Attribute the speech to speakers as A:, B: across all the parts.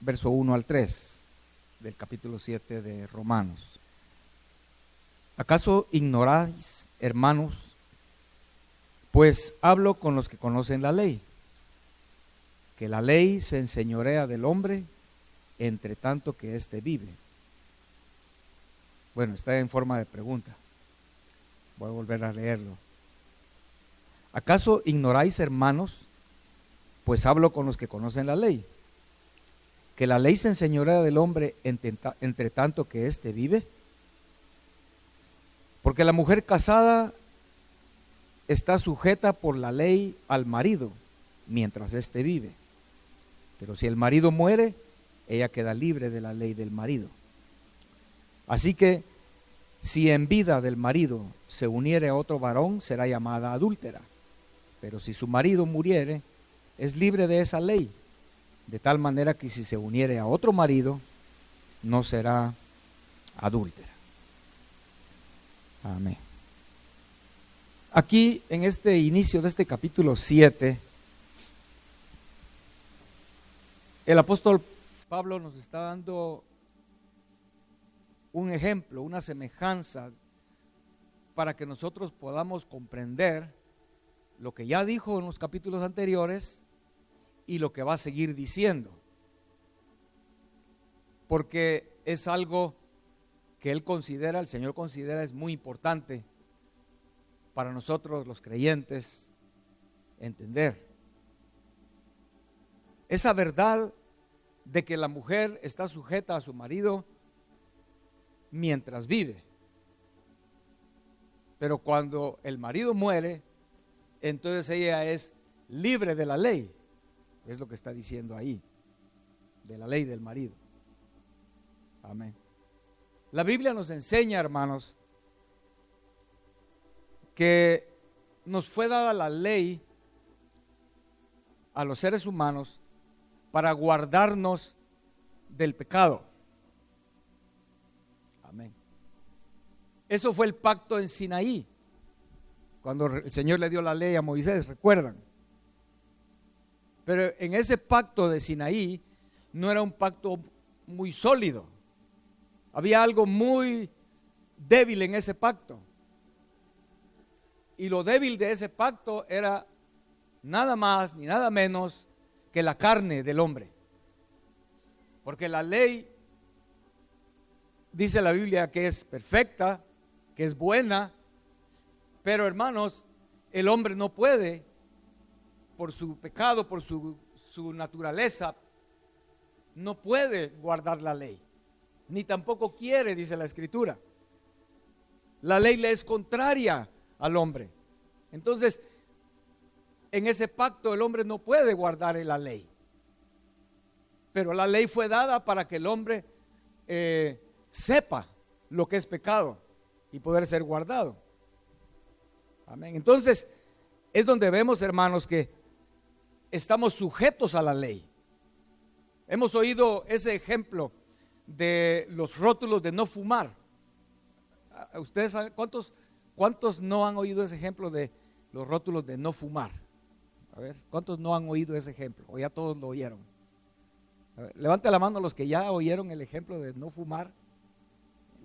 A: verso 1 al 3 del capítulo 7 de Romanos. ¿Acaso ignoráis, hermanos? Pues hablo con los que conocen la ley, que la ley se enseñorea del hombre entre tanto que éste vive. Bueno, está en forma de pregunta. Voy a volver a leerlo. ¿Acaso ignoráis, hermanos? Pues hablo con los que conocen la ley, que la ley se enseñorea del hombre entre tanto que éste vive. Porque la mujer casada está sujeta por la ley al marido mientras éste vive. Pero si el marido muere, ella queda libre de la ley del marido. Así que si en vida del marido se uniere a otro varón, será llamada adúltera. Pero si su marido muriere, es libre de esa ley, de tal manera que si se uniere a otro marido, no será adúltera. Amén. Aquí en este inicio de este capítulo 7, el apóstol Pablo nos está dando un ejemplo, una semejanza para que nosotros podamos comprender lo que ya dijo en los capítulos anteriores y lo que va a seguir diciendo, porque es algo que él considera, el Señor considera es muy importante para nosotros los creyentes entender. Esa verdad de que la mujer está sujeta a su marido mientras vive, pero cuando el marido muere, entonces ella es libre de la ley, es lo que está diciendo ahí, de la ley del marido. Amén. La Biblia nos enseña, hermanos, que nos fue dada la ley a los seres humanos para guardarnos del pecado. Amén. Eso fue el pacto en Sinaí, cuando el Señor le dio la ley a Moisés, ¿recuerdan? Pero en ese pacto de Sinaí no era un pacto muy sólido. Había algo muy débil en ese pacto. Y lo débil de ese pacto era nada más ni nada menos que la carne del hombre. Porque la ley, dice la Biblia, que es perfecta, que es buena, pero hermanos, el hombre no puede, por su pecado, por su naturaleza, no puede guardar la ley, ni tampoco quiere, dice la Escritura. La ley le es contraria al hombre. Entonces, en ese pacto el hombre no puede guardar la ley, pero la ley fue dada para que el hombre sepa lo que es pecado y poder ser guardado. Amén. Entonces, es donde vemos, hermanos, que estamos sujetos a la ley. Hemos oído ese ejemplo de los rótulos de no fumar. ¿Ustedes saben cuántos no han oído ese ejemplo de los rótulos de no fumar? A ver, ¿cuántos no han oído ese ejemplo? O ya todos lo oyeron. A ver, levante la mano los que ya oyeron el ejemplo de no fumar.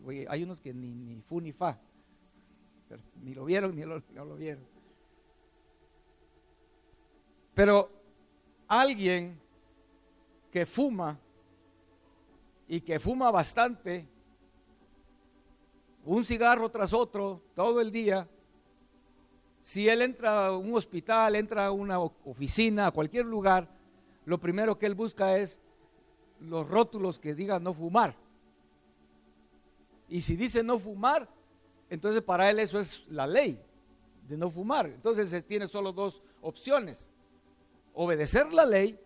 A: Oye, hay unos que ni fu ni fa, ni lo vieron ni no lo vieron. Pero alguien que fuma y que fuma bastante, un cigarro tras otro, todo el día, si él entra a un hospital, entra a una oficina, a cualquier lugar, lo primero que él busca es los rótulos que digan no fumar. Y si dice no fumar, entonces para él eso es la ley de no fumar. Entonces tiene solo dos opciones: obedecer la ley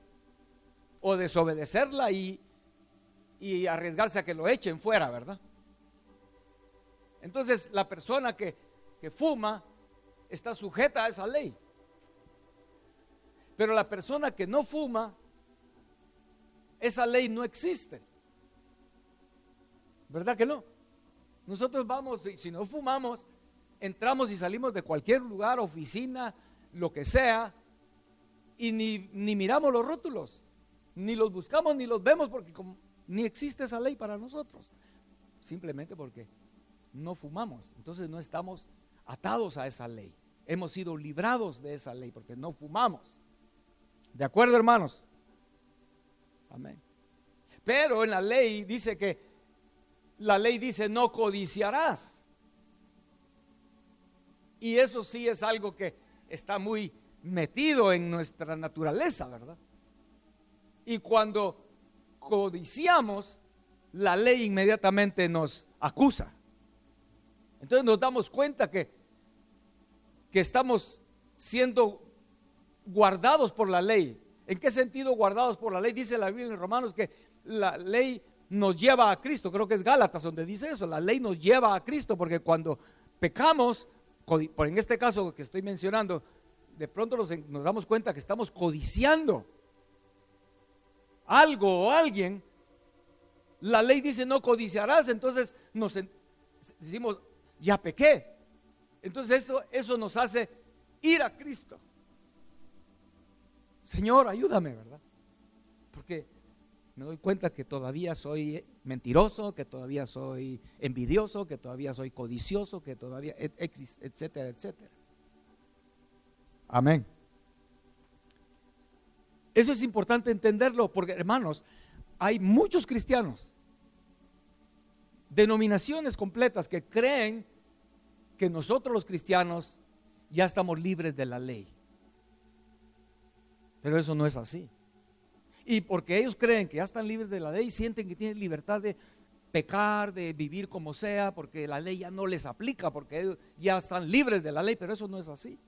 A: o desobedecerla y arriesgarse a que lo echen fuera, ¿verdad? Entonces la persona que fuma está sujeta a esa ley, pero la persona que no fuma, esa ley no existe, ¿verdad que no? Nosotros vamos, y si no fumamos, entramos y salimos de cualquier lugar, oficina, lo que sea, y ni miramos los rótulos. ni los buscamos ni los vemos porque ni existe esa ley para nosotros. Simplemente porque no fumamos. Entonces no estamos atados a esa ley. Hemos sido librados de esa ley porque no fumamos. ¿De acuerdo, hermanos? Amén. Pero en la ley dice no codiciarás. Y eso sí es algo que está muy metido en nuestra naturaleza, ¿verdad? Y cuando codiciamos, la ley inmediatamente nos acusa. Entonces nos damos cuenta que estamos siendo guardados por la ley. ¿En qué sentido guardados por la ley? Dice la Biblia en Romanos que la ley nos lleva a Cristo. Creo que es Gálatas donde dice eso. La ley nos lleva a Cristo porque cuando pecamos, por en este caso que estoy mencionando, de pronto nos damos cuenta que estamos codiciando algo o alguien. La ley dice no codiciarás, entonces decimos ya pequé. Entonces eso nos hace ir a Cristo. Señor, ayúdame, ¿verdad? Porque me doy cuenta que todavía soy mentiroso, que todavía soy envidioso, que todavía soy codicioso, que todavía, etcétera, etcétera. Amén. Eso es importante entenderlo porque, hermanos, hay muchos cristianos, denominaciones completas que creen que nosotros los cristianos ya estamos libres de la ley. Pero eso no es así. Y porque ellos creen que ya están libres de la ley, sienten que tienen libertad de pecar, de vivir como sea, porque la ley ya no les aplica, porque ellos ya están libres de la ley, pero eso no es así.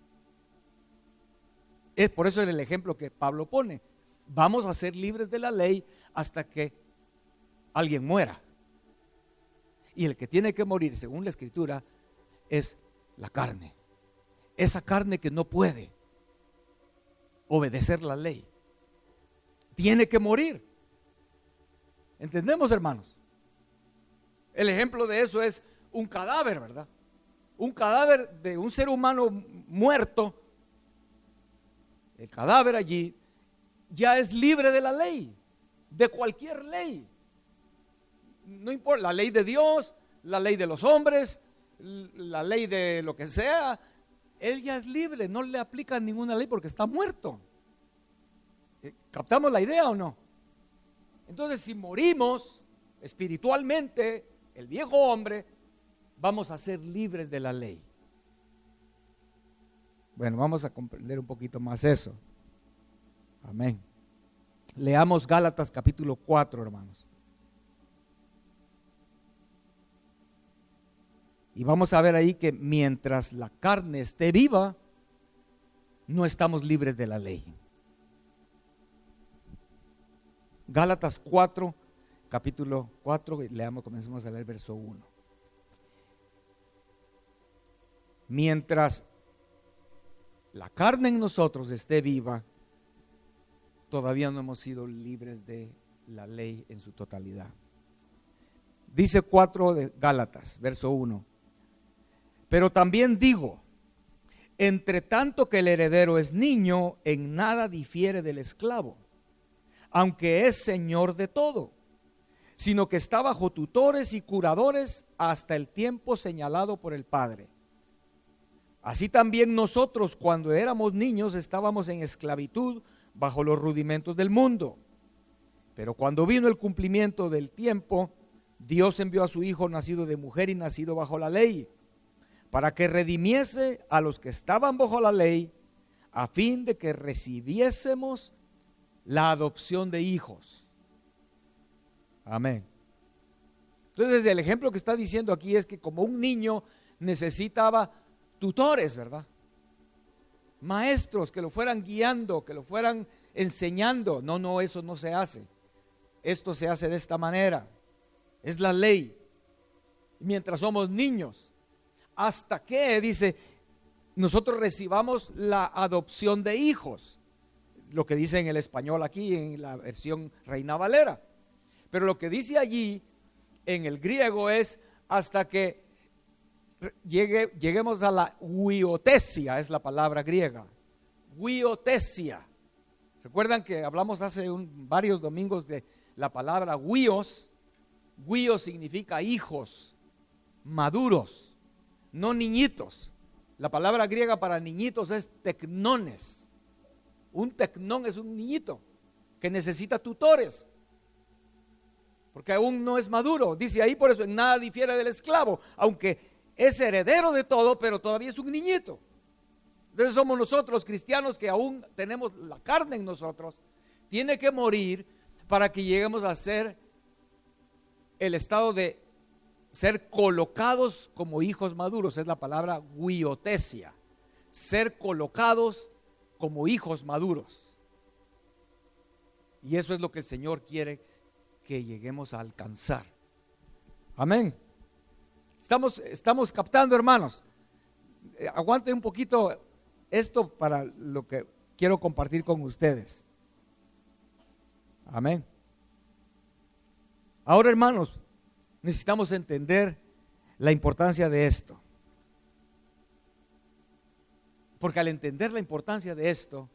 A: Es por eso el ejemplo que Pablo pone. Vamos a ser libres de la ley hasta que alguien muera. Y el que tiene que morir, según la Escritura, es la carne. Esa carne que no puede obedecer la ley tiene que morir. ¿Entendemos, hermanos? El ejemplo de eso es un cadáver, ¿verdad? Un cadáver de un ser humano muerto. El cadáver allí ya es libre de la ley, de cualquier ley. No importa, la ley de Dios, la ley de los hombres, la ley de lo que sea, él ya es libre, no le aplica ninguna ley porque está muerto. ¿Captamos la idea o no? Entonces, si morimos espiritualmente, el viejo hombre, vamos a ser libres de la ley. Bueno, vamos a comprender un poquito más eso. Amén. Leamos Gálatas capítulo 4, hermanos. Y vamos a ver ahí que mientras la carne esté viva, no estamos libres de la ley. Gálatas 4, capítulo 4, leamos, comencemos a leer verso 1. Mientras la carne en nosotros esté viva, todavía no hemos sido libres de la ley en su totalidad. Dice 4 de Gálatas, verso 1. Pero también digo, entre tanto que el heredero es niño, en nada difiere del esclavo, aunque es señor de todo, sino que está bajo tutores y curadores hasta el tiempo señalado por el Padre. Así también nosotros, cuando éramos niños, estábamos en esclavitud bajo los rudimentos del mundo. Pero cuando vino el cumplimiento del tiempo, Dios envió a su Hijo nacido de mujer y nacido bajo la ley, para que redimiese a los que estaban bajo la ley, a fin de que recibiésemos la adopción de hijos. Amén. Entonces el ejemplo que está diciendo aquí es que como un niño necesitaba tutores, ¿verdad? Maestros que lo fueran guiando, que lo fueran enseñando. No, eso no se hace. Esto se hace de esta manera. Es la ley. Mientras somos niños, hasta que, dice, nosotros recibamos la adopción de hijos. Lo que dice en el español aquí, en la versión Reina Valera. Pero lo que dice allí, en el griego, es hasta que lleguemos a la huiotesia, es la palabra griega. Huiotesia. Recuerdan que hablamos hace varios domingos de la palabra huíos. Huíos significa hijos maduros, no niñitos. La palabra griega para niñitos es tecnones. Un tecnón es un niñito que necesita tutores, porque aún no es maduro. Dice ahí, por eso en nada difiere del esclavo, aunque es heredero de todo, pero todavía es un niñito. Entonces somos nosotros cristianos que aún tenemos la carne en nosotros. Tiene que morir para que lleguemos a ser el estado de ser colocados como hijos maduros. Es la palabra huiotesia, ser colocados como hijos maduros. Y eso es lo que el Señor quiere que lleguemos a alcanzar. Amén. Estamos captando, hermanos. Aguanten un poquito esto para lo que quiero compartir con ustedes. Amén. Ahora, hermanos, necesitamos entender la importancia de esto. Porque al entender la importancia de esto,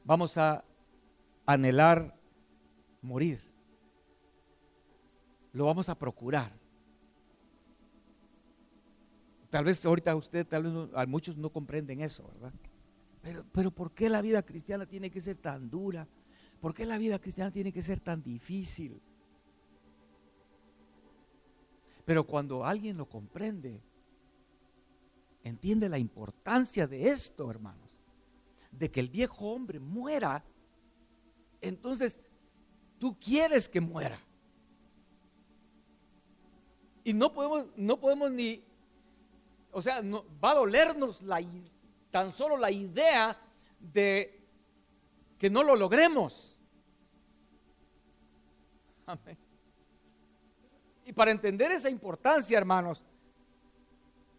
A: vamos a anhelar morir. Lo vamos a procurar. Tal vez ahorita usted, a muchos no comprenden eso, ¿verdad? Pero ¿por qué la vida cristiana tiene que ser tan dura? ¿Por qué la vida cristiana tiene que ser tan difícil? Pero cuando alguien lo comprende, entiende la importancia de esto, hermanos, de que el viejo hombre muera, entonces tú quieres que muera. Y no podemos ni, o sea, va a dolernos tan solo la idea de que no lo logremos. Amén. Y para entender esa importancia, hermanos,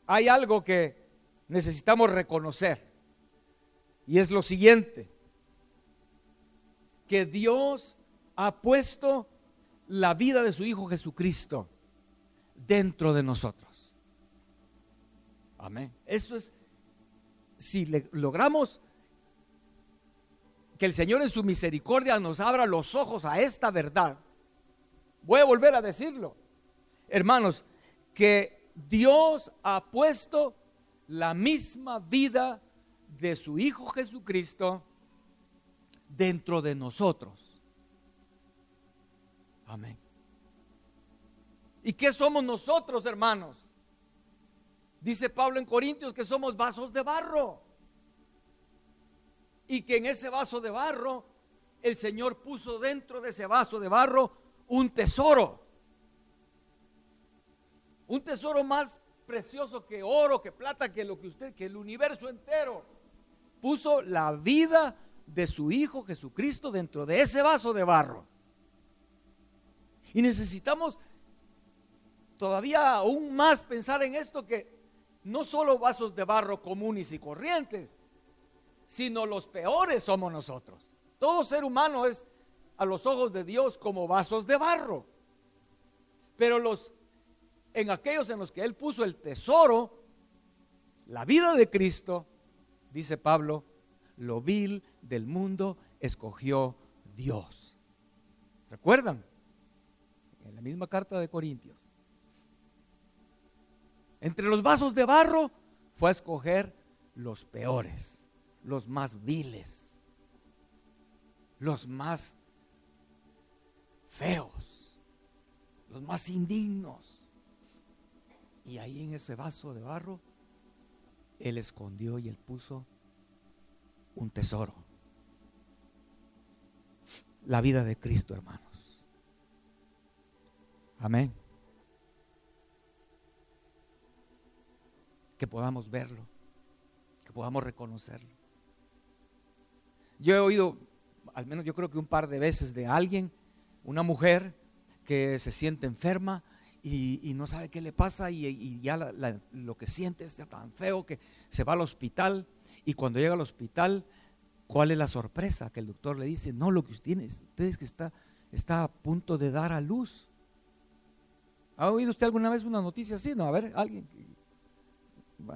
A: hay algo que necesitamos reconocer, y es lo siguiente: que Dios ha puesto la vida de su Hijo Jesucristo dentro de nosotros. Amén. Eso es, si logramos que el Señor en su misericordia nos abra los ojos a esta verdad. Voy a volver a decirlo, hermanos, que Dios ha puesto la misma vida de su Hijo Jesucristo dentro de nosotros. Amén. ¿Y qué somos nosotros, hermanos? Dice Pablo en Corintios que somos vasos de barro, y que en ese vaso de barro el Señor puso dentro de ese vaso de barro un tesoro más precioso que oro, que plata, que el universo entero. Puso la vida de su Hijo Jesucristo dentro de ese vaso de barro. Y necesitamos todavía aún más pensar en esto, que no solo vasos de barro comunes y corrientes, sino los peores somos nosotros. Todo ser humano es a los ojos de Dios como vasos de barro. Pero en aquellos en los que Él puso el tesoro, la vida de Cristo, dice Pablo, lo vil del mundo escogió Dios. ¿Recuerdan? En la misma carta de Corintios. Entre los vasos de barro fue a escoger los peores, los más viles, los más feos, los más indignos. Y ahí en ese vaso de barro Él escondió y Él puso un tesoro: la vida de Cristo, hermanos. Amén. Que podamos verlo, que podamos reconocerlo. Yo he oído, al menos yo creo que un par de veces, de alguien, una mujer que se siente enferma y no sabe qué le pasa, y ya lo que siente está tan feo que se va al hospital, y cuando llega al hospital, ¿cuál es la sorpresa? Que el doctor le dice: no, lo que usted es que está a punto de dar a luz. ¿Ha oído usted alguna vez una noticia así? No, a ver, alguien.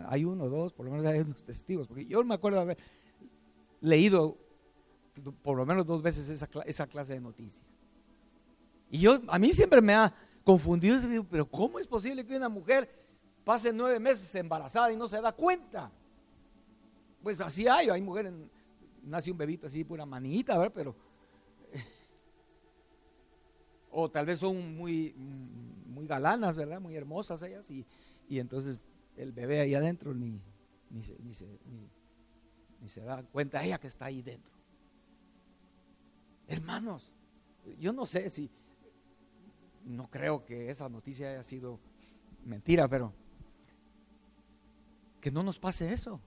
A: Hay uno o dos, por lo menos hay unos testigos, porque yo me acuerdo de haber leído por lo menos 2 veces esa clase de noticia. Y a mí siempre me ha confundido, pero ¿cómo es posible que una mujer pase 9 meses embarazada y no se da cuenta? Pues así hay mujeres, nace un bebito así, pura manita, ¿verdad? Pero o tal vez son muy galanas, ¿verdad? Muy hermosas ellas, y entonces el bebé ahí adentro ni se da cuenta ella que está ahí dentro. Hermanos, yo no sé si, no creo que esa noticia haya sido mentira, pero que no nos pase eso.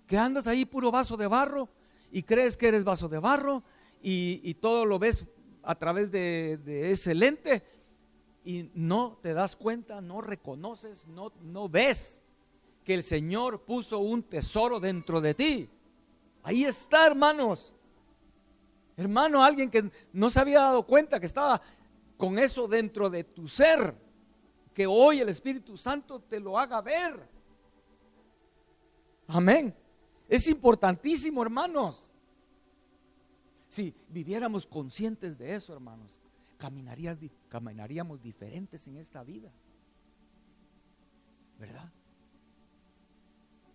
A: Que andas ahí puro vaso de barro y crees que eres vaso de barro y todo lo ves a través de ese lente y no te das cuenta, no reconoces, no ves que el Señor puso un tesoro dentro de ti. Ahí está, hermanos. Hermano, alguien que no se había dado cuenta que estaba con eso dentro de tu ser, que hoy el Espíritu Santo te lo haga ver. Amén. Es importantísimo, hermanos. Si viviéramos conscientes de eso, hermanos, caminaríamos diferentes en esta vida, ¿verdad?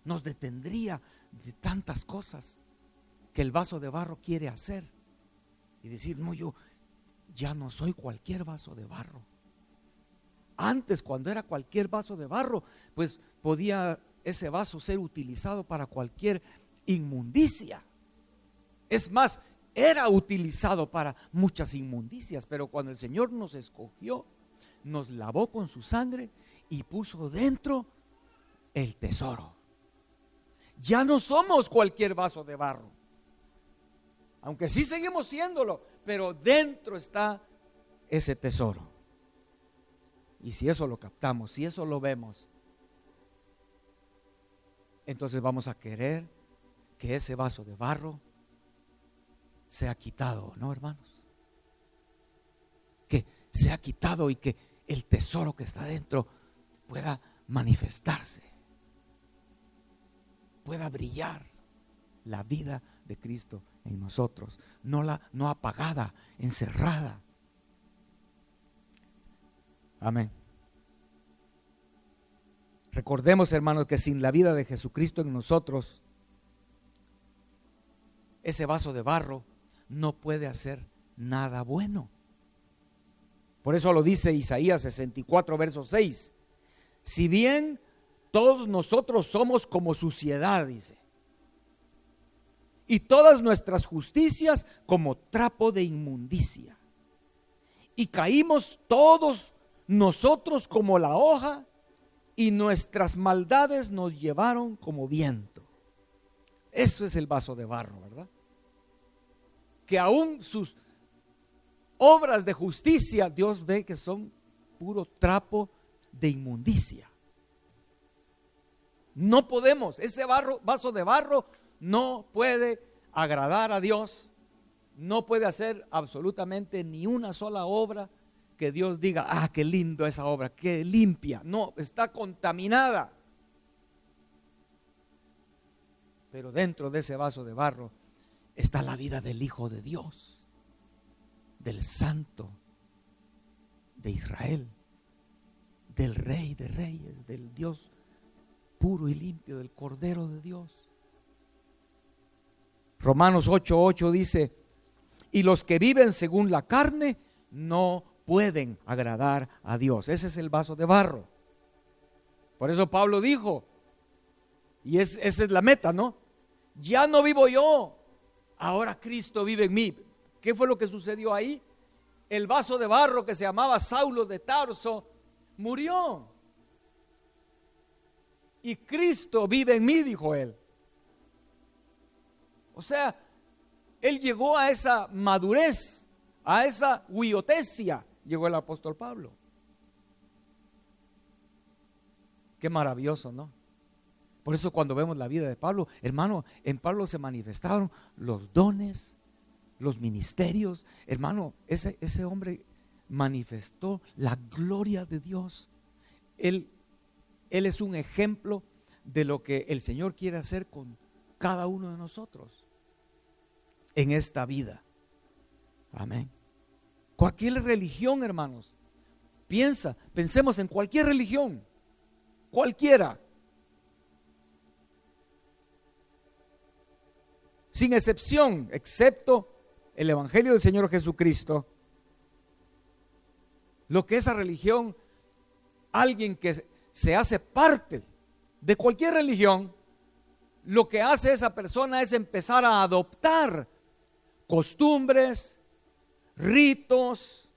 A: Nos detendría de tantas cosas que el vaso de barro quiere hacer y decir, no, yo ya no soy cualquier vaso de barro. Antes, cuando era cualquier vaso de barro, pues podía ese vaso ser utilizado para cualquier inmundicia. Es más, era utilizado para muchas inmundicias, pero cuando el Señor nos escogió, nos lavó con su sangre y puso dentro el tesoro. Ya no somos cualquier vaso de barro, aunque sí seguimos siéndolo, pero dentro está ese tesoro. Y si eso lo captamos, si eso lo vemos, entonces vamos a querer que ese vaso de barro sea quitado, ¿no, hermanos? Que sea quitado y que el tesoro que está dentro pueda manifestarse, pueda brillar la vida de Cristo en nosotros, no apagada, encerrada. Amén. Recordemos, hermanos, que sin la vida de Jesucristo en nosotros, ese vaso de barro no puede hacer nada bueno. Por eso lo dice Isaías 64, verso 6. Si bien todos nosotros somos como suciedad, dice, y todas nuestras justicias como trapo de inmundicia, y caímos todos nosotros como la hoja, y nuestras maldades nos llevaron como viento. Eso es el vaso de barro, ¿verdad? Que aún sus obras de justicia, Dios ve que son puro trapo de inmundicia. No podemos, ese vaso de barro no puede agradar a Dios, no puede hacer absolutamente ni una sola obra que Dios diga, ah, qué lindo esa obra, qué limpia. No, está contaminada. Pero dentro de ese vaso de barro está la vida del Hijo de Dios, del Santo de Israel, del Rey de Reyes, del Dios puro y limpio, del Cordero de Dios. Romanos 8:8 dice, y los que viven según la carne no pueden agradar a Dios. Ese es el vaso de barro. Por eso Pablo dijo, y esa es la meta, ¿no? Ya no vivo yo, ahora Cristo vive en mí. ¿Qué fue lo que sucedió ahí? El vaso de barro que se llamaba Saulo de Tarso murió. Y Cristo vive en mí, dijo él. O sea, él llegó a esa madurez, a esa huiotesia, llegó el apóstol Pablo. Qué maravilloso, ¿no? Por eso cuando vemos la vida de Pablo, hermano, en Pablo se manifestaron los dones, los ministerios. Hermano, ese hombre manifestó la gloria de Dios. Él es un ejemplo de lo que el Señor quiere hacer con cada uno de nosotros. en esta vida. Amén. Cualquier religión, hermanos. Pensemos en cualquier religión, cualquiera, sin excepción, excepto el Evangelio del Señor Jesucristo. Lo que esa religión, alguien que se hace parte de cualquier religión, lo que hace esa persona es empezar a adoptar costumbres, ritos,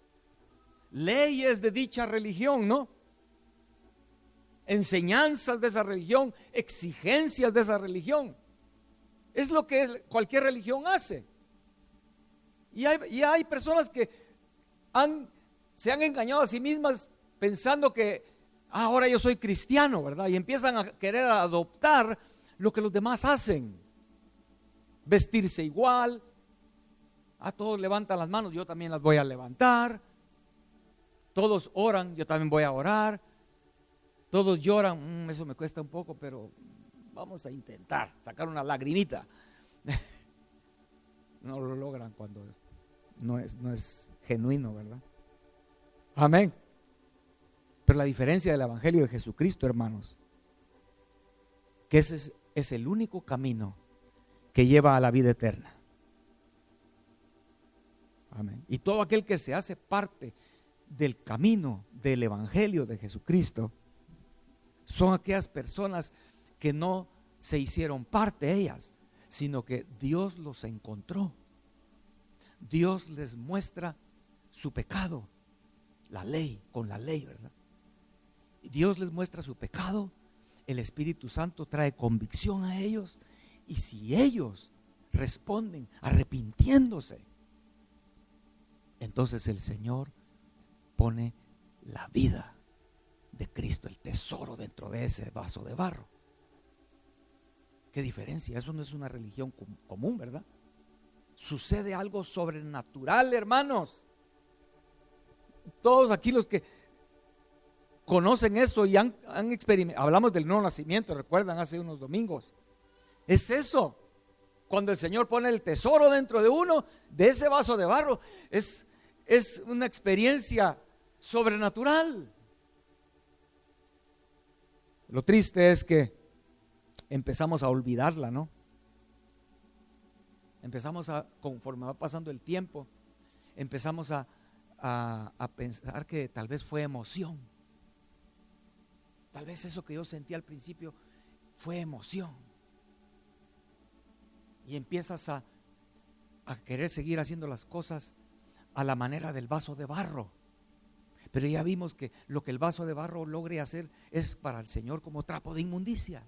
A: leyes de dicha religión, ¿no? Enseñanzas de esa religión, exigencias de esa religión. Es lo que cualquier religión hace. Y hay personas que se han engañado a sí mismas pensando que ahora yo soy cristiano, ¿verdad? Y empiezan a querer adoptar lo que los demás hacen. Vestirse igual. Todos levantan las manos, yo también las voy a levantar. Todos oran, yo también voy a orar. Todos lloran, eso me cuesta un poco, pero vamos a intentar sacar una lagrimita. No lo logran cuando no es genuino, ¿verdad? Amén. Pero la diferencia del Evangelio de Jesucristo, hermanos, que ese es el único camino que lleva a la vida eterna. Amén. Y todo aquel que se hace parte del camino del Evangelio de Jesucristo son aquellas personas que no se hicieron parte de ellas, sino que Dios los encontró. Dios les muestra su pecado, la ley, con la ley, ¿verdad? Dios les muestra su pecado, el Espíritu Santo trae convicción a ellos, y si ellos responden arrepintiéndose, entonces el Señor pone la vida de Cristo, el tesoro dentro de ese vaso de barro. ¿Qué diferencia? Eso no es una religión común, ¿verdad? Sucede algo sobrenatural, hermanos. Todos aquí los que conocen eso y han experimentado, hablamos del nuevo nacimiento, recuerdan hace unos domingos. Es eso, cuando el Señor pone el tesoro dentro de uno, de ese vaso de barro, es una experiencia sobrenatural. Lo triste es que empezamos a olvidarla, ¿no? Conforme va pasando el tiempo, empezamos a pensar que tal vez fue emoción. Tal vez eso que yo sentí al principio fue emoción. Y empiezas a querer seguir haciendo las cosas a la manera del vaso de barro. Pero ya vimos que lo que el vaso de barro logre hacer es para el Señor como trapo de inmundicia.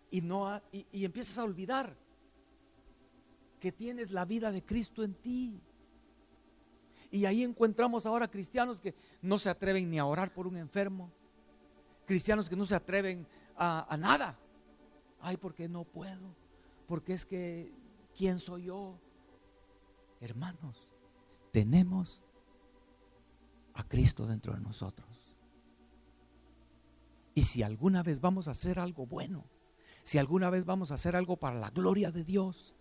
A: Y empiezas a olvidar que tienes la vida de Cristo en ti. Y ahí encontramos ahora cristianos que no se atreven ni a orar por un enfermo, cristianos que no se atreven a nada. Ay, porque no puedo, porque es que ¿quién soy yo? Hermanos, tenemos a Cristo dentro de nosotros. Y si alguna vez vamos a hacer algo bueno, si alguna vez vamos a hacer algo para la gloria de Dios,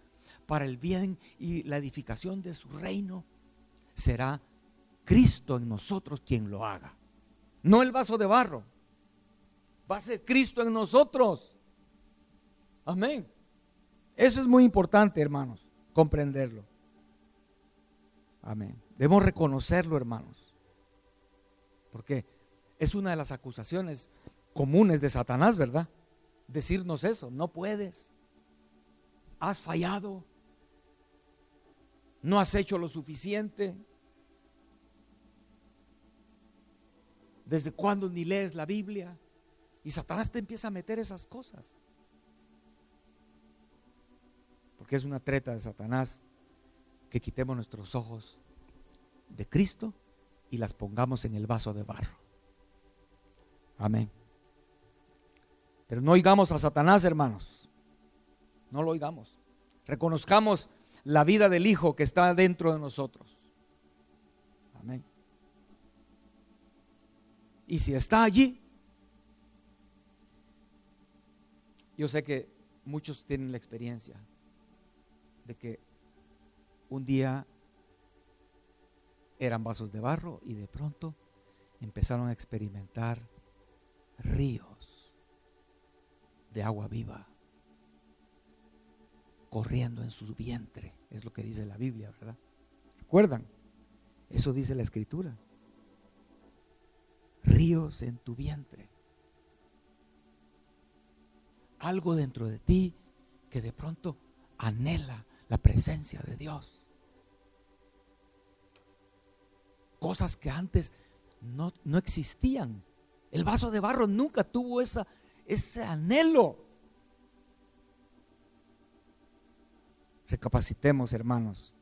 A: para el bien y la edificación de su reino, será Cristo en nosotros quien lo haga. No el vaso de barro, va a ser Cristo en nosotros. Amén. Eso es muy importante, hermanos, comprenderlo. Amén. Debemos reconocerlo, hermanos, porque es una de las acusaciones comunes de Satanás, ¿verdad? Decirnos eso, no puedes, has fallado, no has hecho lo suficiente. ¿Desde cuándo ni lees la Biblia? Y Satanás te empieza a meter esas cosas, porque es una treta de Satanás que quitemos nuestros ojos de Cristo y las pongamos en el vaso de barro. Amén. Pero no oigamos a Satanás, hermanos, no lo oigamos. Reconozcamos la vida del Hijo que está dentro de nosotros. Amén. Y si está allí, yo sé que muchos tienen la experiencia. de que un día eran vasos de barro y de pronto empezaron a experimentar ríos de agua viva corriendo en su vientre. Es lo que dice la Biblia, ¿verdad? ¿Recuerdan? Eso dice la Escritura. Ríos en tu vientre. Algo dentro de ti que de pronto anhela la presencia de Dios. Cosas que antes no existían. El vaso de barro nunca tuvo ese anhelo. Recapacitemos, hermanos,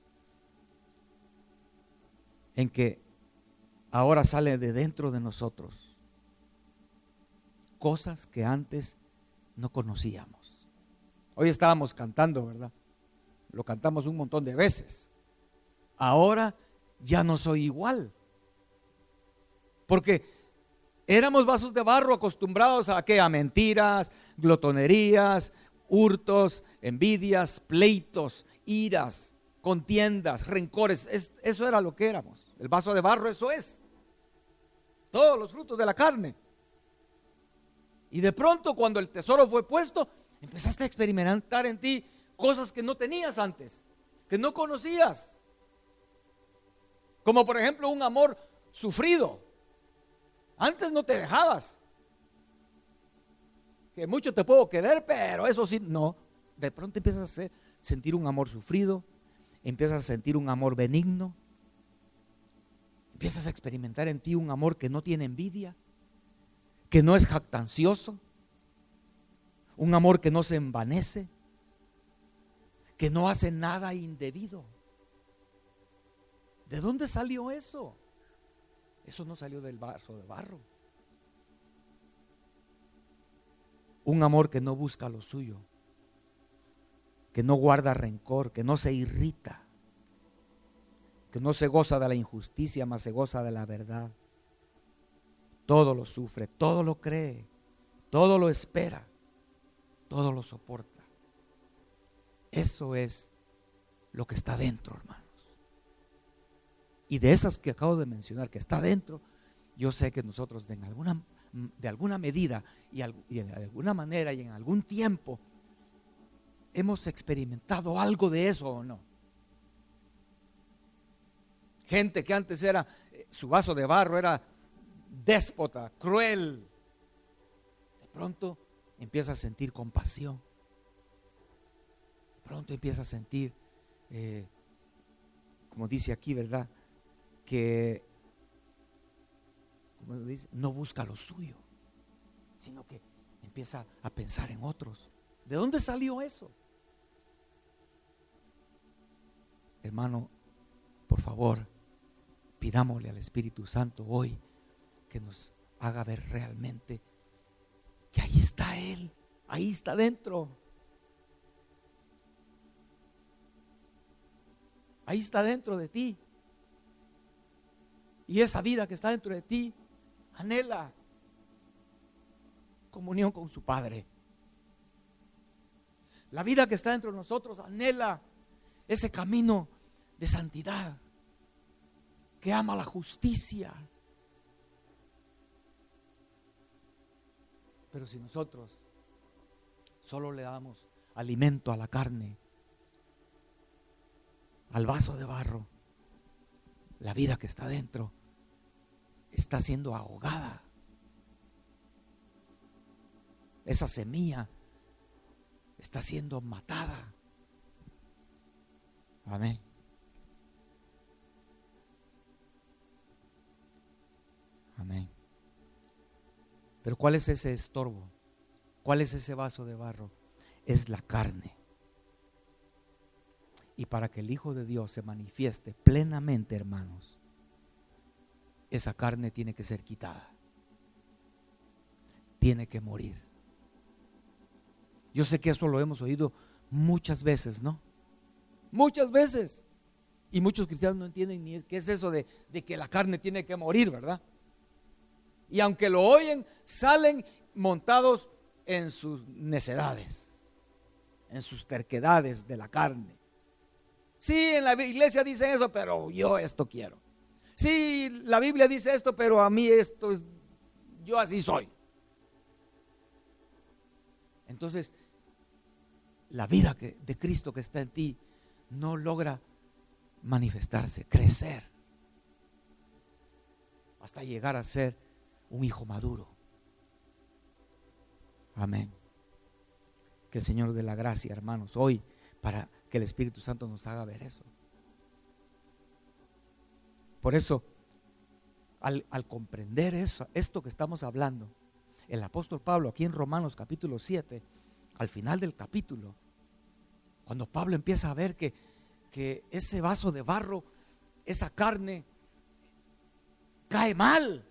A: en que ahora sale de dentro de nosotros cosas que antes no conocíamos. Hoy estábamos cantando, ¿verdad? Lo cantamos un montón de veces. Ahora ya no soy igual. Porque éramos vasos de barro acostumbrados ¿a qué? A mentiras, glotonerías, hurtos, envidias, pleitos, iras, contiendas, rencores. Eso era lo que éramos. El vaso de barro, eso es. Todos los frutos de la carne. Y de pronto, cuando el tesoro fue puesto, empezaste a experimentar en ti cosas que no tenías antes, que no conocías. Como por ejemplo un amor sufrido. Antes no te dejabas. Que mucho te puedo querer, pero eso sí, no. De pronto empiezas a sentir un amor sufrido, empiezas a sentir un amor benigno, empiezas a experimentar en ti un amor que no tiene envidia, que no es jactancioso, un amor que no se envanece, que no hace nada indebido. ¿De dónde salió eso? Eso no salió del vaso de barro. Un amor que no busca lo suyo, que no guarda rencor, que no se irrita, que no se goza de la injusticia, mas se goza de la verdad. Todo lo sufre, todo lo cree, todo lo espera, todo lo soporta. Eso es lo que está dentro, hermanos. Y de esas que acabo de mencionar, que está dentro, yo sé que nosotros de alguna medida y de alguna manera y en algún tiempo hemos experimentado algo de eso, ¿o no? Gente que antes era, su vaso de barro era déspota, cruel, de pronto empieza a sentir compasión, de pronto empieza a sentir, como dice aquí, ¿verdad? Que, como dice, no busca lo suyo, sino que empieza a pensar en otros. ¿De dónde salió eso? Hermano, por favor, pidámosle al Espíritu Santo hoy que nos haga ver realmente que ahí está Él, ahí está dentro. Ahí está dentro de ti. Y esa vida que está dentro de ti anhela comunión con su Padre. La vida que está dentro de nosotros anhela ese camino de santidad, que ama la justicia. Pero si nosotros solo le damos alimento a la carne, al vaso de barro, la vida que está dentro está siendo ahogada. Esa semilla está siendo matada. Amén. Amén. Pero ¿cuál es ese estorbo? ¿Cuál es ese vaso de barro? Es la carne. Y para que el Hijo de Dios se manifieste plenamente, hermanos, esa carne tiene que ser quitada. Tiene que morir. Yo sé que eso lo hemos oído muchas veces, ¿no? Muchas veces. Y muchos cristianos no entienden ni qué es eso de que la carne tiene que morir, ¿verdad? Y aunque lo oyen, salen montados en sus necedades, en sus terquedades de la carne. Sí, en la iglesia dice eso, pero yo esto quiero. Sí, la Biblia dice esto, pero a mí esto es, yo así soy. Entonces, la vida de Cristo que está en ti no logra manifestarse, crecer, hasta llegar a ser un hijo maduro. Amén. Que el Señor dé la gracia, hermanos, hoy, para que el Espíritu Santo nos haga ver eso. Por eso, al comprender eso, esto que estamos hablando, el apóstol Pablo aquí en Romanos capítulo 7, al final del capítulo, cuando Pablo empieza a ver que ese vaso de barro, esa carne, cae mal.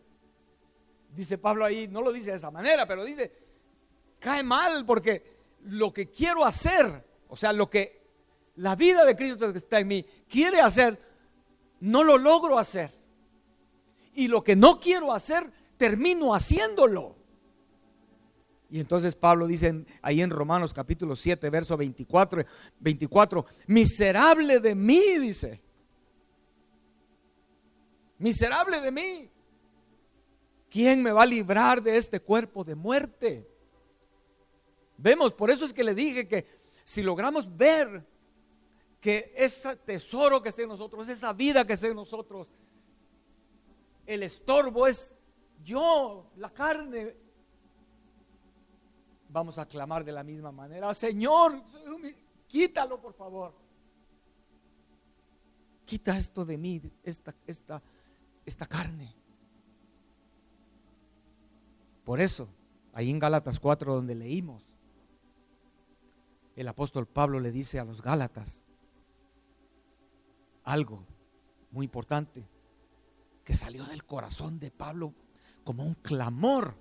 A: Dice Pablo ahí, no lo dice de esa manera, pero dice, cae mal porque lo que quiero hacer, o sea, lo que la vida de Cristo que está en mí quiere hacer, no lo logro hacer. Y lo que no quiero hacer, termino haciéndolo. Y entonces Pablo dice ahí en Romanos capítulo 7, verso 24, miserable de mí, dice. Miserable de mí. ¿Quién me va a librar de este cuerpo de muerte? Vemos, por eso es que le dije que si logramos ver que ese tesoro que está en nosotros, esa vida que está en nosotros, el estorbo es yo, la carne, vamos a clamar de la misma manera: Señor, quítalo por favor. Quita esto de mí, esta carne. Por eso, ahí en Gálatas 4 donde leímos, el apóstol Pablo le dice a los Gálatas algo muy importante que salió del corazón de Pablo como un clamor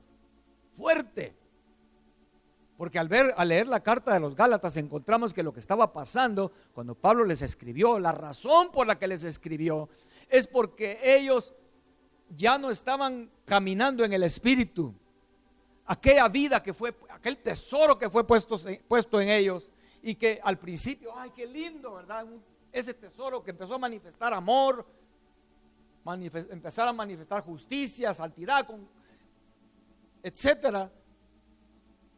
A: fuerte. Porque al leer la carta de los Gálatas encontramos que lo que estaba pasando cuando Pablo les escribió, la razón por la que les escribió es porque ellos ya no estaban caminando en el Espíritu. Aquella vida que fue, aquel tesoro que fue puesto en ellos, y que al principio, ay, qué lindo, ¿verdad? Ese tesoro que empezó a manifestar amor, empezar a manifestar justicia, santidad, etcétera.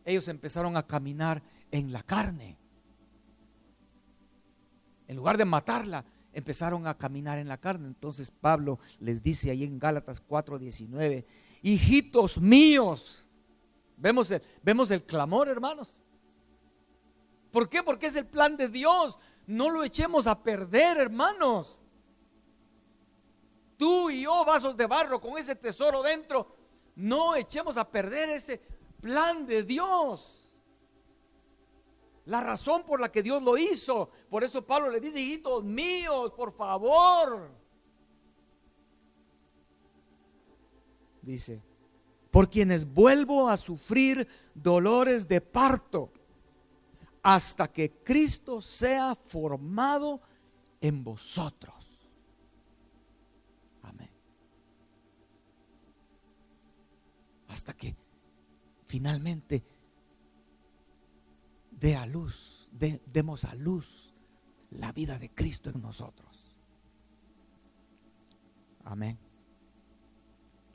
A: Ellos empezaron a caminar en la carne. En lugar de matarla, empezaron a caminar en la carne. Entonces Pablo les dice ahí en Gálatas 4:19, hijitos míos. Vemos el clamor, hermanos. ¿Por qué? Porque es el plan de Dios. No lo echemos a perder, hermanos. Tú y yo, vasos de barro con ese tesoro dentro, no echemos a perder ese plan de Dios. La razón por la que Dios lo hizo. Por eso Pablo le dice: hijitos míos, por favor. Dice: por quienes vuelvo a sufrir dolores de parto, hasta que Cristo sea formado en vosotros. Amén. Hasta que finalmente demos a luz la vida de Cristo en nosotros. Amén.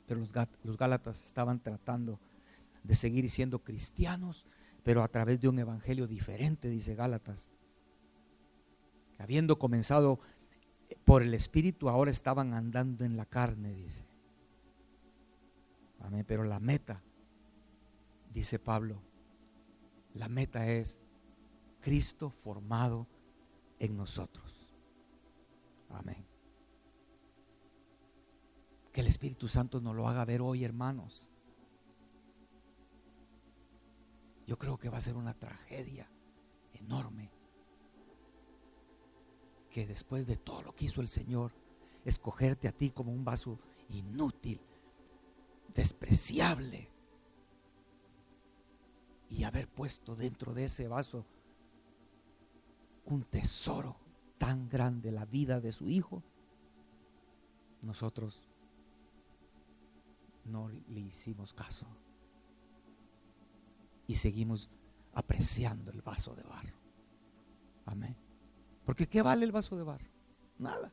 A: Pero los Gálatas estaban tratando de seguir siendo cristianos, pero a través de un evangelio diferente, dice Gálatas. Habiendo comenzado por el Espíritu, ahora estaban andando en la carne, dice. Amén. Pero la meta, dice Pablo, la meta es Cristo formado en nosotros. Amén. Que el Espíritu Santo nos lo haga ver hoy, hermanos. Yo creo que va a ser una tragedia enorme que después de todo lo que hizo el Señor, escogerte a ti como un vaso inútil, despreciable, y haber puesto dentro de ese vaso un tesoro tan grande, la vida de su Hijo, nosotros no le hicimos caso y seguimos apreciando el vaso de barro. Amén. Porque ¿qué vale el vaso de barro? Nada.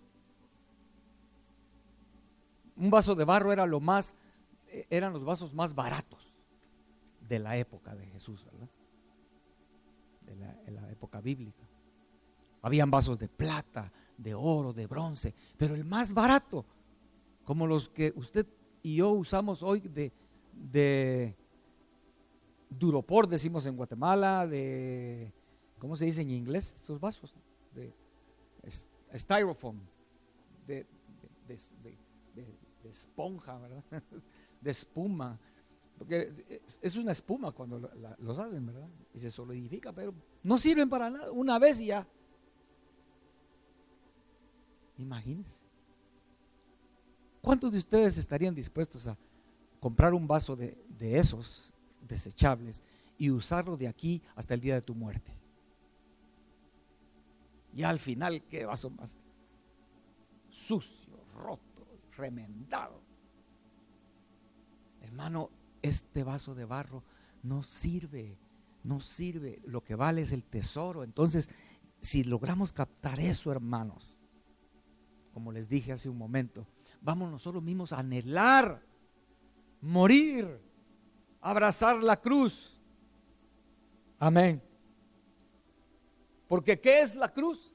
A: Un vaso de barro eran los vasos más baratos de la época de Jesús, ¿verdad? En la época bíblica. Habían vasos de plata, de oro, de bronce, pero el más barato, como los que usted y yo usamos hoy de Duropor, decimos en Guatemala, ¿cómo se dice en inglés? Estos vasos de styrofoam, de esponja, ¿verdad? De espuma, porque es una espuma cuando los hacen, ¿verdad? Y se solidifica, pero no sirven para nada, una vez y ya. Imagínense. ¿Cuántos de ustedes estarían dispuestos a comprar un vaso de esos desechables y usarlo de aquí hasta el día de tu muerte? Y al final, ¿qué vaso más sucio, roto, remendado? Hermano, este vaso de barro no sirve, no sirve. Lo que vale es el tesoro. Entonces, si logramos captar eso, hermanos, como les dije hace un momento, vamos nosotros mismos a anhelar morir, abrazar la cruz. Amén. Porque ¿qué es la cruz?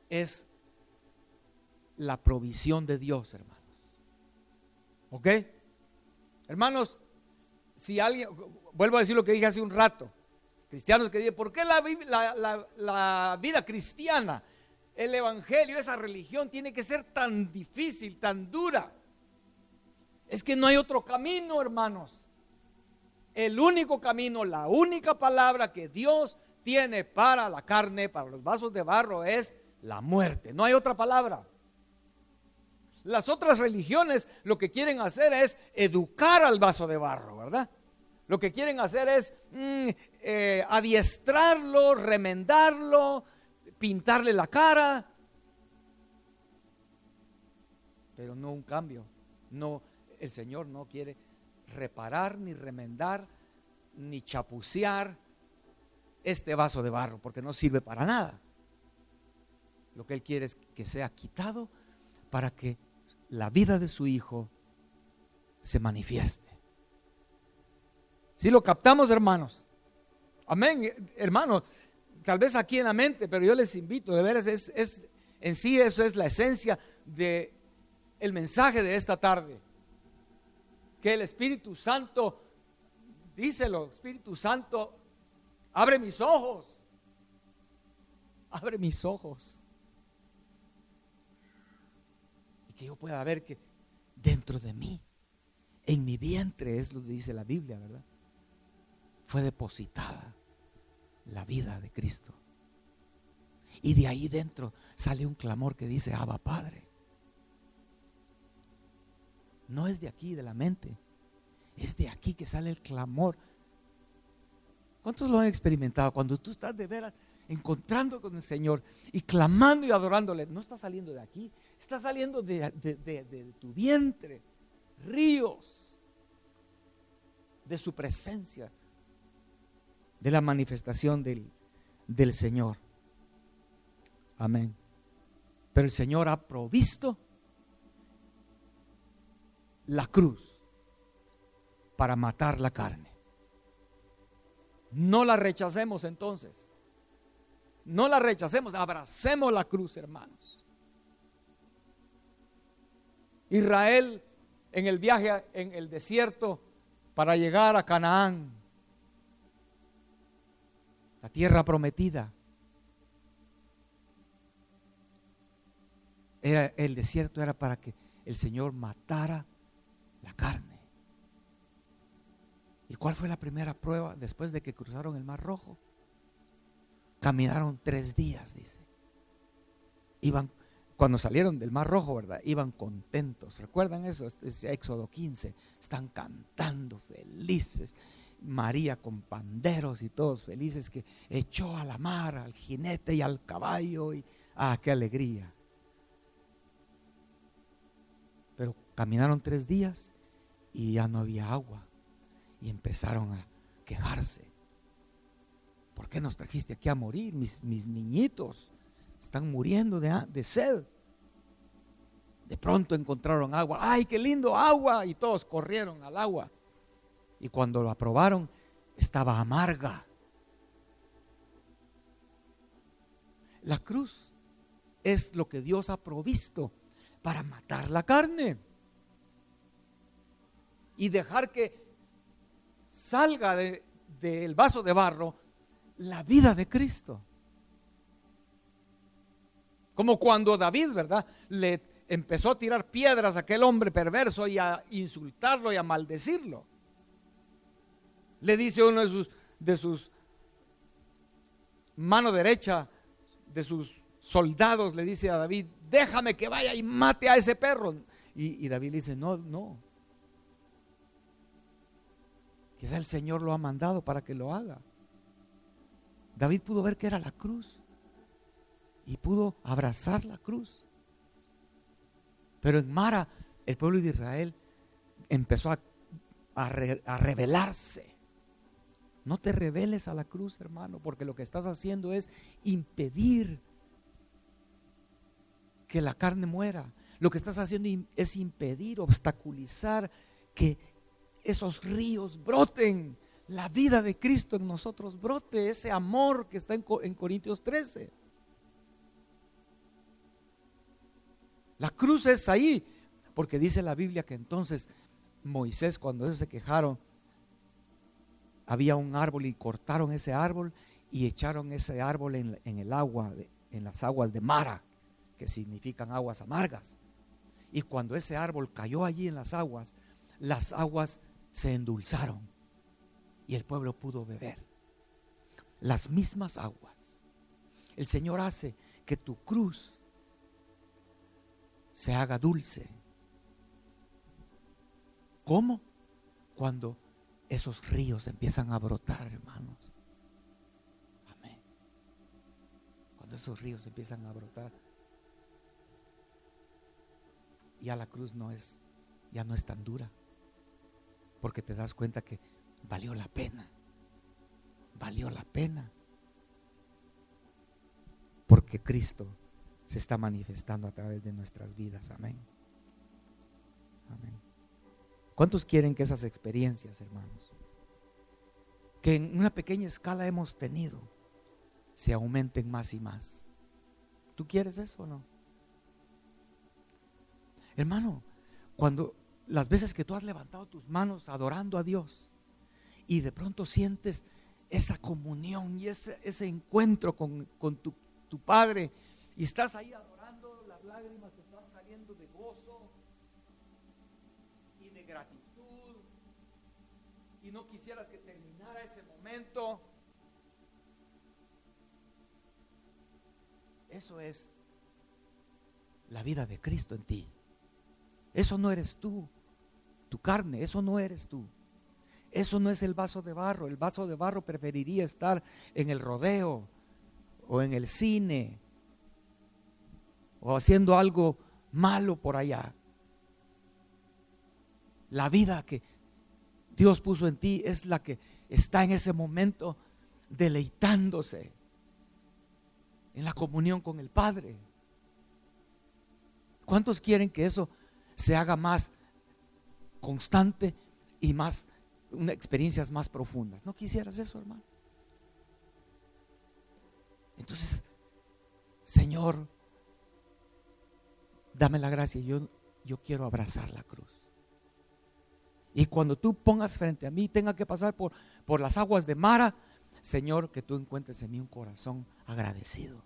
A: Es la provisión de Dios, hermanos. ¿Ok? Hermanos, si alguien, vuelvo a decir lo que dije hace un rato, cristianos que dicen, ¿por qué la vida cristiana, el evangelio, esa religión tiene que ser tan difícil, tan dura? Es que no hay otro camino, hermanos. El único camino, la única palabra que Dios tiene para la carne, para los vasos de barro, es la muerte. No hay otra palabra. Las otras religiones lo que quieren hacer es educar al vaso de barro, ¿verdad? Lo que quieren hacer es adiestrarlo, remendarlo, pintarle la cara, pero no un cambio. No, el Señor no quiere reparar, ni remendar, ni chapucear este vaso de barro, porque no sirve para nada. Lo que Él quiere es que sea quitado para que la vida de su Hijo se manifieste. Si lo captamos, hermanos, amén, hermanos, tal vez aquí en la mente, pero yo les invito, de veras, en sí eso es la esencia de el mensaje de esta tarde. Que el Espíritu Santo, díselo, Espíritu Santo, abre mis ojos, abre mis ojos, y que yo pueda ver que dentro de mí, en mi vientre, es lo que dice la Biblia, ¿verdad? Fue depositada la vida de Cristo, y de ahí dentro sale un clamor que dice: Abba, Padre. No es de aquí, de la mente, es de aquí que sale el clamor. ¿Cuántos lo han experimentado? Cuando tú estás de veras encontrando con el Señor y clamando y adorándole, no está saliendo de aquí, está saliendo de tu vientre, ríos de su presencia, de la manifestación del Señor. Amén. Pero el Señor ha provisto la cruz para matar la carne. No la rechacemos entonces. No la rechacemos, abracemos la cruz, hermanos. Israel en el viaje en el desierto para llegar a Canaán, la tierra prometida. El desierto era para que el Señor matara la carne. ¿Y cuál fue la primera prueba después de que cruzaron el Mar Rojo? Caminaron 3 días, dice. Cuando salieron del Mar Rojo, ¿verdad? Iban contentos. ¿Recuerdan eso? Es Éxodo 15. Están cantando felices. María con panderos y todos felices, que echó a la mar al jinete y al caballo. ¡Qué alegría! Pero caminaron 3 días y ya no había agua, y empezaron a quejarse. ¿por qué nos trajiste aquí a morir? Mis niñitos están muriendo de sed. De pronto encontraron agua. ¡Ay, qué lindo agua! Y todos corrieron al agua. Y cuando la probaron, estaba amarga. La cruz es lo que Dios ha provisto para matar la carne y dejar que salga del vaso de barro la vida de Cristo. Como cuando David, ¿verdad?, le empezó a tirar piedras a aquel hombre perverso y a insultarlo y a maldecirlo. Le dice uno de sus mano derecha, de sus soldados, le dice a David: déjame que vaya y mate a ese perro. Y David le dice: no, quizá el Señor lo ha mandado para que lo haga. David pudo ver que era la cruz y pudo abrazar la cruz. Pero en Mara, el pueblo de Israel empezó a rebelarse. No te rebeles a la cruz, hermano, porque lo que estás haciendo es impedir que la carne muera. Lo que estás haciendo es impedir, obstaculizar que esos ríos broten, la vida de Cristo en nosotros brote, ese amor que está en Corintios 13. La cruz es ahí, porque dice la Biblia que entonces Moisés, cuando ellos se quejaron, había un árbol y cortaron ese árbol y echaron ese árbol en el agua, en las aguas de Mara, que significan aguas amargas. Y cuando ese árbol cayó allí en las aguas se endulzaron y el pueblo pudo beber las mismas aguas. El Señor hace que tu cruz se haga dulce. ¿Cómo? Cuando esos ríos empiezan a brotar, hermanos. Amén. Cuando esos ríos empiezan a brotar, ya la cruz ya no es tan dura, porque te das cuenta que valió la pena, porque Cristo se está manifestando a través de nuestras vidas. Amén. Amén. ¿Cuántos quieren que esas experiencias, hermanos, que en una pequeña escala hemos tenido, se aumenten más y más? ¿Tú quieres eso o no? Hermano, cuando las veces que tú has levantado tus manos adorando a Dios y de pronto sientes esa comunión y ese encuentro con tu Padre, y estás ahí adorando, las lágrimas te están saliendo de gozo y de gratitud, y no quisieras que terminara ese momento. Eso es la vida de Cristo en ti. Eso no eres tú, tu carne, eso no eres tú. Eso no es el vaso de barro. El vaso de barro preferiría estar en el rodeo o en el cine o haciendo algo malo por allá. La vida que Dios puso en ti es la que está en ese momento deleitándose en la comunión con el Padre. ¿Cuántos quieren que eso se haga más constante y más, experiencias más profundas? ¿No quisieras eso, hermano? Entonces, Señor, dame la gracia. Yo quiero abrazar la cruz. Y cuando tú pongas frente a mí, tenga que pasar por las aguas de Mara, Señor, que tú encuentres en mí un corazón agradecido.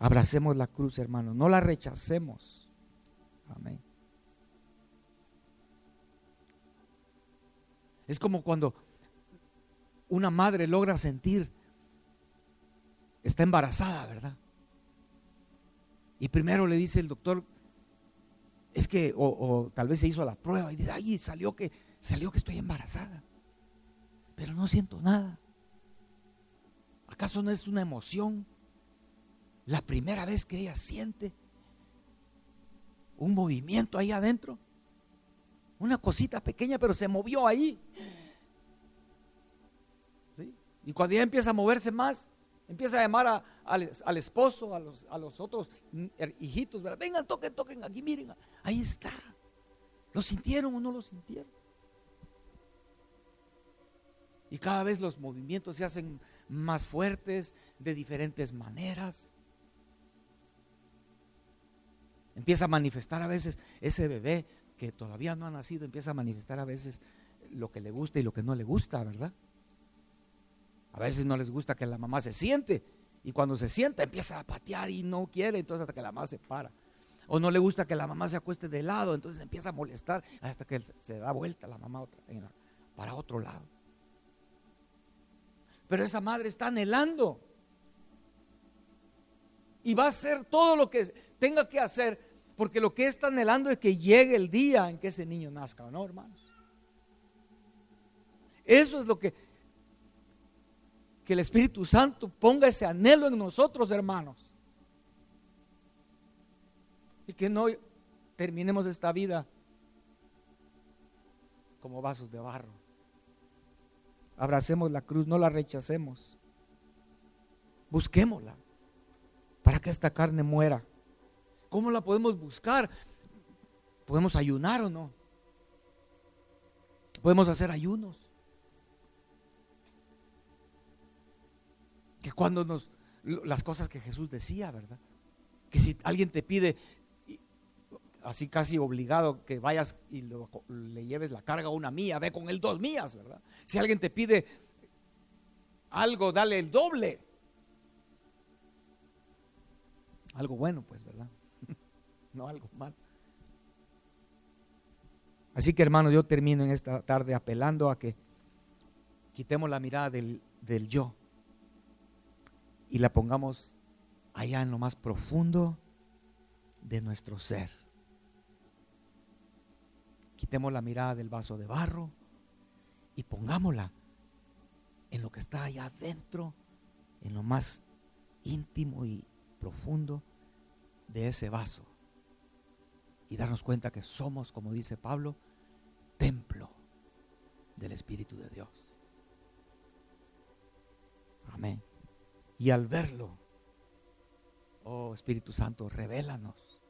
A: Abracemos la cruz, hermano, no la rechacemos. Amén. Es como cuando una madre logra sentir, está embarazada, ¿verdad? Y primero le dice el doctor, es que, o tal vez se hizo la prueba y dice, ay, salió que estoy embarazada, pero no siento nada. ¿Acaso no es una emoción? La primera vez que ella siente un movimiento ahí adentro, una cosita pequeña, pero se movió ahí. Y cuando ya empieza a moverse más, empieza a llamar al esposo, a los otros hijitos, ¿verdad? Vengan, toquen aquí, miren, ahí está. ¿Lo sintieron o no lo sintieron? Y cada vez los movimientos se hacen más fuertes, de diferentes maneras. Empieza a manifestar a veces ese bebé que todavía no ha nacido, empieza a manifestar a veces lo que le gusta y lo que no le gusta, ¿verdad? A veces no les gusta que la mamá se siente, y cuando se sienta empieza a patear y no quiere, entonces hasta que la mamá se para. O no le gusta que la mamá se acueste de lado, entonces empieza a molestar hasta que se da vuelta la mamá para otro lado. Pero esa madre está anhelando y va a hacer todo lo que tenga que hacer, porque lo que está anhelando es que llegue el día en que ese niño nazca, ¿o no, hermanos? Eso es lo que el Espíritu Santo ponga ese anhelo en nosotros, hermanos, y que no terminemos esta vida como vasos de barro. Abracemos la cruz, no la rechacemos, busquémosla para que esta carne muera. ¿Cómo la podemos buscar? ¿Podemos ayunar o no? Podemos hacer ayunos. Que cuando las cosas que Jesús decía, ¿verdad? Que si alguien te pide, así casi obligado, que vayas y le lleves la carga una mía, ve con él 2 mías, ¿verdad? Si alguien te pide algo, dale el doble. Algo bueno, pues, ¿verdad? No algo malo. Así que, hermanos, yo termino en esta tarde apelando a que quitemos la mirada del yo y la pongamos allá en lo más profundo de nuestro ser. Quitemos la mirada del vaso de barro y pongámosla en lo que está allá adentro, en lo más íntimo y profundo de ese vaso, y darnos cuenta que somos, como dice Pablo, templo del Espíritu de Dios. Amén. Y al verlo, oh Espíritu Santo, revélanos,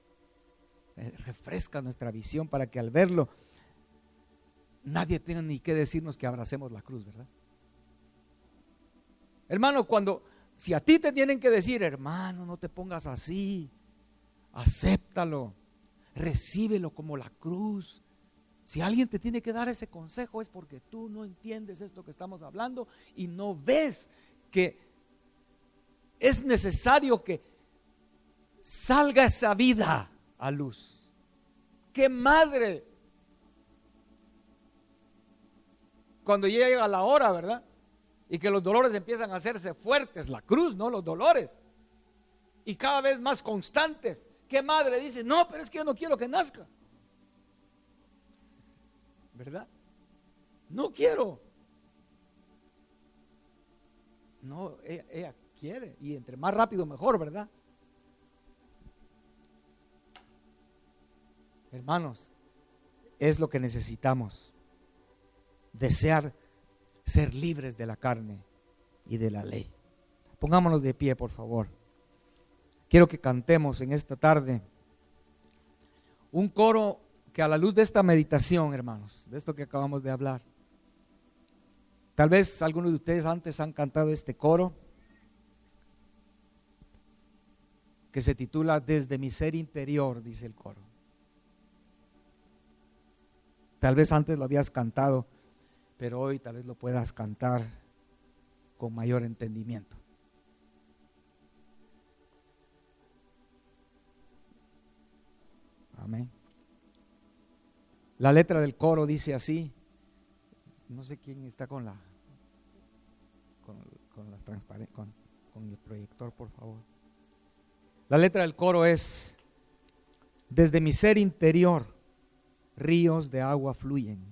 A: refresca nuestra visión para que al verlo nadie tenga ni que decirnos que abracemos la cruz, ¿verdad? Hermano, si a ti te tienen que decir, hermano, no te pongas así, acéptalo, recíbelo como la cruz. Si alguien te tiene que dar ese consejo es porque tú no entiendes esto que estamos hablando y no ves que es necesario que salga esa vida a luz. ¿Qué madre? Cuando llega la hora, ¿verdad? Y que los dolores empiezan a hacerse fuertes, la cruz, ¿no? Los dolores. Y cada vez más constantes. ¿Qué madre dice? No, pero es que yo no quiero que nazca. ¿Verdad? No quiero. No, ella quiere. Y entre más rápido mejor, ¿verdad? Hermanos, es lo que necesitamos. Desear ser libres de la carne y de la ley. Pongámonos de pie, por favor. Quiero que cantemos en esta tarde un coro que a la luz de esta meditación, hermanos, de esto que acabamos de hablar, tal vez algunos de ustedes antes han cantado este coro que se titula Desde mi ser interior, dice el coro. Tal vez antes lo habías cantado, pero hoy tal vez lo puedas cantar con mayor entendimiento. Amén. La letra del coro dice así. No sé quién está con las transparencias, con el proyector, por favor. La letra del coro es: desde mi ser interior ríos de agua fluyen.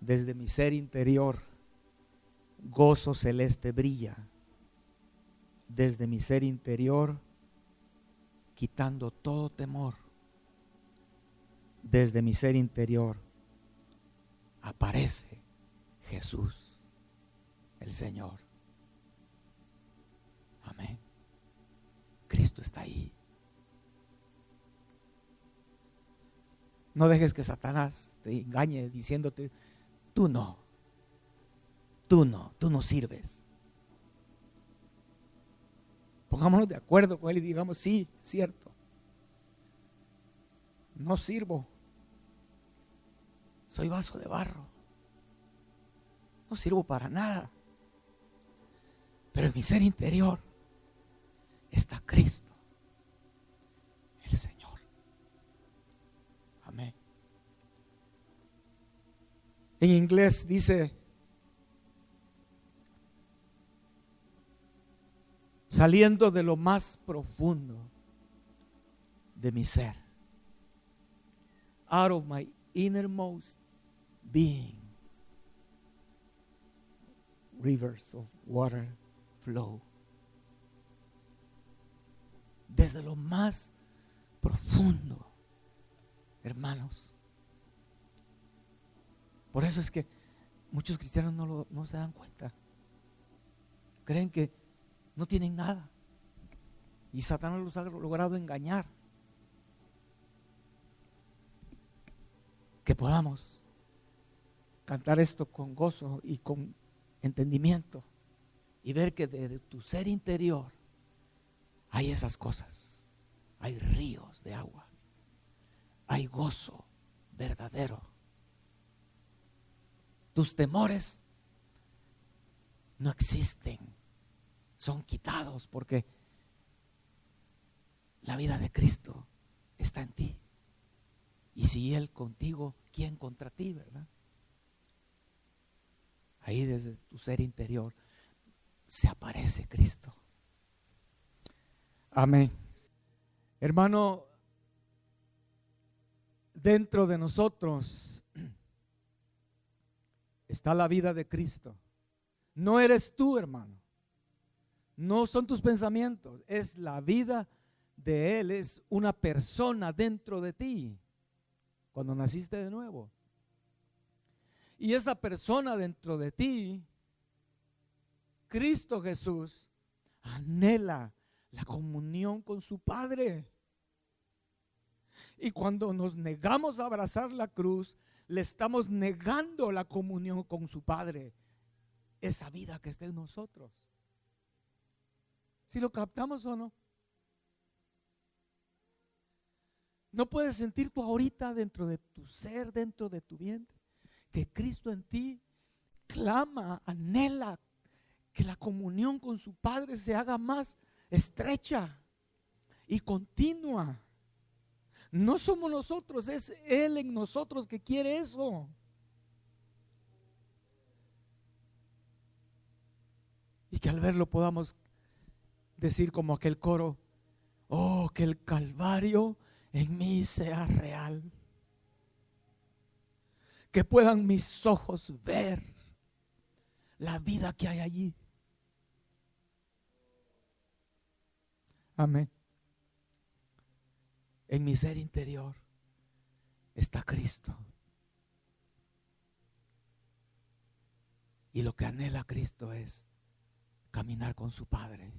A: Desde mi ser interior gozo celeste brilla. Desde mi ser interior quitando todo temor. Desde mi ser interior aparece Jesús. el Señor. Amén. Cristo está ahí. No dejes que Satanás te engañe diciéndote, tú no sirves. Pongámonos de acuerdo con él y digamos, sí, cierto. No sirvo. Soy vaso de barro. No sirvo para nada. Pero en mi ser interior está Cristo, el Señor. Amén. En inglés dice, saliendo de lo más profundo de mi ser, out of my innermost being, rivers of water flow. Desde lo más profundo, hermanos. Por eso es que muchos cristianos no se dan cuenta. Creen que no tienen nada. Y Satanás los ha logrado engañar. Que podamos cantar esto con gozo y con entendimiento y ver que de tu ser interior hay esas cosas. Hay ríos de agua. Hay gozo verdadero. Tus temores no existen. Son quitados porque la vida de Cristo está en ti. Y si Él contigo, ¿quién contra ti, verdad? Ahí desde tu ser interior se aparece Cristo. Amén. Hermano, dentro de nosotros está la vida de Cristo. No eres tú, hermano. No son tus pensamientos. Es la vida de Él. Es una persona dentro de ti. Cuando naciste de nuevo. Y esa persona dentro de ti, Cristo Jesús, anhela la comunión con su Padre. Y cuando nos negamos a abrazar la cruz, le estamos negando la comunión con su Padre. Esa vida que está en nosotros. ¿Si lo captamos o no? No puedes sentir tú ahorita dentro de tu ser, dentro de tu vientre, que Cristo en ti clama, anhela que la comunión con su Padre se haga más estrecha y continua. No somos nosotros, es Él en nosotros que quiere eso. Y que al verlo podamos decir como aquel coro, oh, que el Calvario en mí sea real. Que puedan mis ojos ver la vida que hay allí. Amén. En mi ser interior está Cristo. Y lo que anhela Cristo es caminar con su Padre.